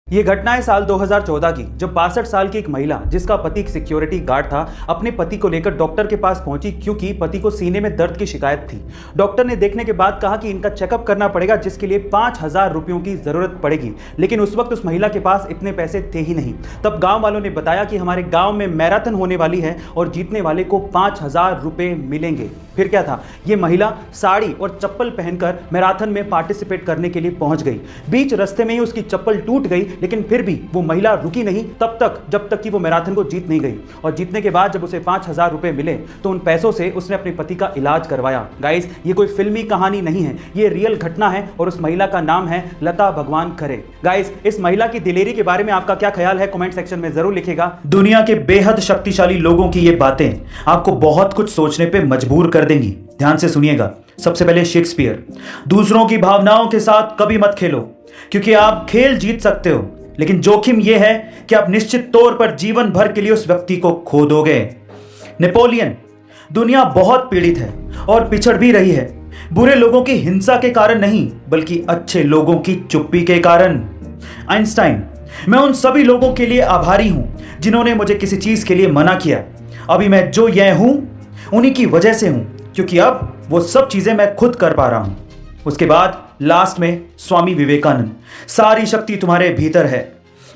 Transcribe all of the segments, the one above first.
ये घटना है साल 2014 की, जब 62 साल की एक महिला जिसका पति एक सिक्योरिटी गार्ड था, अपने पति को लेकर डॉक्टर के पास पहुंची क्योंकि पति को सीने में दर्द की शिकायत थी। डॉक्टर ने देखने के बाद कहा कि इनका चेकअप करना पड़ेगा, जिसके लिए 5000 रुपयों की जरूरत पड़ेगी। लेकिन उस वक्त उस महिला के पास इतने पैसे थे ही नहीं। तब गांव वालों ने बताया कि हमारे गांव में मैराथन होने वाली है और जीतने वाले को 5000 रुपए मिलेंगे। फिर क्या था, ये महिला साड़ी और चप्पल पहनकर मैराथन में पार्टिसिपेट करने के लिए पहुंच गई। बीच रास्ते में ही उसकी चप्पल टूट गई, लेकिन फिर भी वो महिला रुकी नहीं तब तक जब तक कि वो मैराथन को जीत नहीं गई। और जीतने के बाद जब उसे 5000 रुपए मिले तो उन पैसों से उसने अपने पति का इलाज करवाया। गाइस, ये कोई फिल्मी कहानी नहीं है, ये रियल घटना है और उस महिला का नाम है लता भगवान खरे। गाइस, इस महिला की दिलेरी के बारे में आपका क्या ख्याल है, कमेंट सेक्शन में जरूर लिखिएगा। दुनिया के बेहद शक्तिशाली लोगों की ये बातें आपको बहुत कुछ सोचने पे मजबूर कर देंगी। ध्यान से सुनिएगा। सबसे पहले शेक्सपियर, दूसरों की भावनाओं के साथ कभी मत खेलो, क्योंकि आप खेल जीत सकते हो, लेकिन जोखिम यह है कि आप निश्चित तौर पर जीवन भर के लिए उस व्यक्ति को खो दोगे। नेपोलियन, दुनिया बहुत पीड़ित है और पिछड़ भी रही है, बुरे लोगों की हिंसा के कारण नहीं, बल्कि अच्छे लोगों की चुप्पी के कारण। आइंस्टाइन, मैं उन सभी लोगों के लिए आभारी हूं जिन्होंने मुझे किसी चीज के लिए मना किया। अभी मैं जो यह हूं उन्हीं की वजह से हूं, क्योंकि अब वो सब चीजें मैं खुद कर पा रहा हूं। उसके बाद लास्ट में स्वामी विवेकानंद, सारी शक्ति तुम्हारे भीतर है,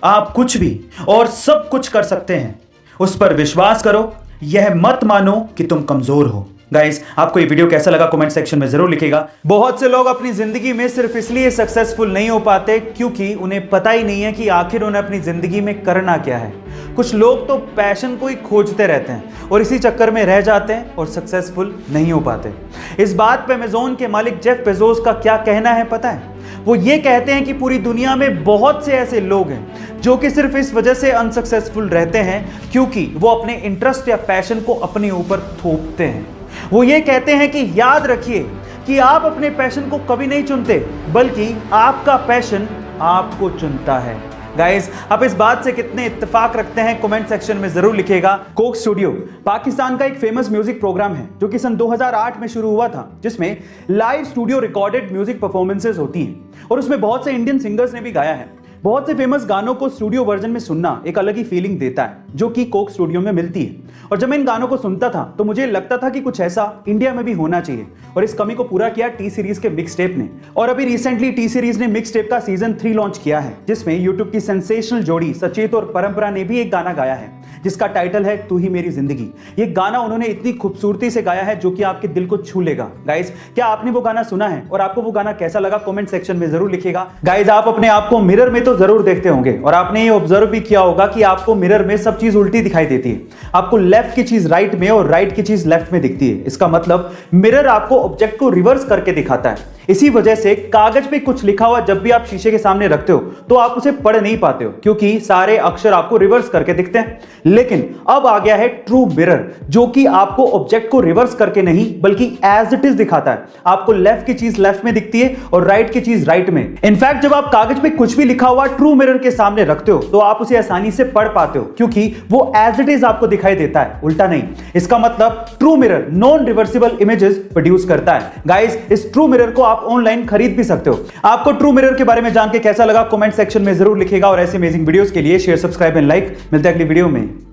आप कुछ भी और सब कुछ कर सकते हैं, उस पर विश्वास करो, यह मत मानो कि तुम कमजोर हो। गाइस, आपको ये वीडियो कैसा लगा कमेंट सेक्शन में जरूर लिखिएगा। बहुत से लोग अपनी जिंदगी में सिर्फ इसलिए सक्सेसफुल नहीं हो पाते क्योंकि उन्हें पता ही नहीं है कि आखिर उन्हें अपनी जिंदगी में करना क्या है। कुछ लोग तो पैशन को ही खोजते रहते हैं और इसी चक्कर में रह जाते हैं और सक्सेसफुल नहीं हो पाते। इस बात पे अमेज़न के मालिक जेफ बेजोस का क्या कहना है पता है? वो ये कहते हैं कि पूरी दुनिया में बहुत से ऐसे लोग हैं जो कि सिर्फ इस वजह से अनसक्सेसफुल रहते हैं क्योंकि वो अपने इंटरेस्ट या पैशन को अपने ऊपर थोपते हैं। वो ये कहते हैं कि याद रखिए कि आप अपने पैशन को कभी नहीं चुनते, बल्कि आपका पैशन आपको चुनता है। गाइस, आप इस बात से कितने इत्तेफाक रखते हैं कमेंट सेक्शन में जरूर लिखिएगा। कोक स्टूडियो पाकिस्तान का एक फेमस म्यूजिक प्रोग्राम है जो कि सन 2008 में शुरू हुआ था, जिसमें live studio recorded music performances होती हैं और उसमें बहुत से इंडियन सिंगर्स ने भी गाया है। बहुत से फेमस गानों को स्टूडियो वर्जन में सुनना एक अलग ही फीलिंग देता है जो कि कोक स्टूडियो में मिलती है। और जब मैं इन गानों को सुनता था तो मुझे लगता था कि कुछ ऐसा इंडिया में भी होना चाहिए, और इस कमी को पूरा किया टी सीरीज के मिक्स टेप ने। और अभी रिसेंटली टी सीरीज ने मिक्स टेप का सीजन 3 लॉन्च किया है, जिसमें यूट्यूब की सेंसेशनल जोड़ी सचेत और परंपरा ने भी एक गाना गाया है जिसका टाइटल है तू ही मेरी जिंदगी। ये गाना उन्होंने इतनी खूबसूरती से गाया है जो कि आपके दिल को छू लेगा। गाइस, क्या आपने वो गाना सुना है और आपको वो गाना कैसा लगा कमेंट सेक्शन में जरूर लिखिएगा। गाइस, आप अपने आप को मिरर में तो जरूर देखते होंगे और आपने ये ऑब्जर्व भी किया होगा कि आपको मिरर में सब चीज उल्टी दिखाई देती है। आपको लेफ्ट की चीज राइट में और राइट की चीज लेफ्ट में दिखती है। इसका मतलब मिरर आपको ऑब्जेक्ट को रिवर्स करके दिखाता है। इसी वजह से कागज पे कुछ लिखा हुआ जब भी आप शीशे के सामने रखते हो तो आप उसे पढ़ नहीं पाते हो, क्योंकि सारे अक्षर आपको रिवर्स करके दिखते हैं। लेकिन अब आ गया है ट्रू मिरर, जो कि आपको ऑब्जेक्ट को रिवर्स करके नहीं बल्कि एज इट इज दिखाता है। आपको लेफ्ट की चीज लेफ्ट में दिखती है और राइट की चीज राइट में। इनफैक्ट जब आप कागज पे कुछ भी लिखा हुआ ट्रू मिरर के सामने रखते हो तो आप उसे आसानी से पढ़ पाते हो, क्योंकि वो एज इट इज आपको दिखाई देता है, उल्टा नहीं। इसका मतलब true mirror non reversible images produce करता है। गाइस, इस ट्रू मिरर को आप ऑनलाइन खरीद भी सकते हो। आपको ट्रू मिरर के बारे में जान के कैसा लगा कमेंट सेक्शन में जरूर लिखिएगा और ऐसे अमेजिंग वीडियोस के लिए शेयर, सब्सक्राइब एंड लाइक। मिलते हैं अगली वीडियो में।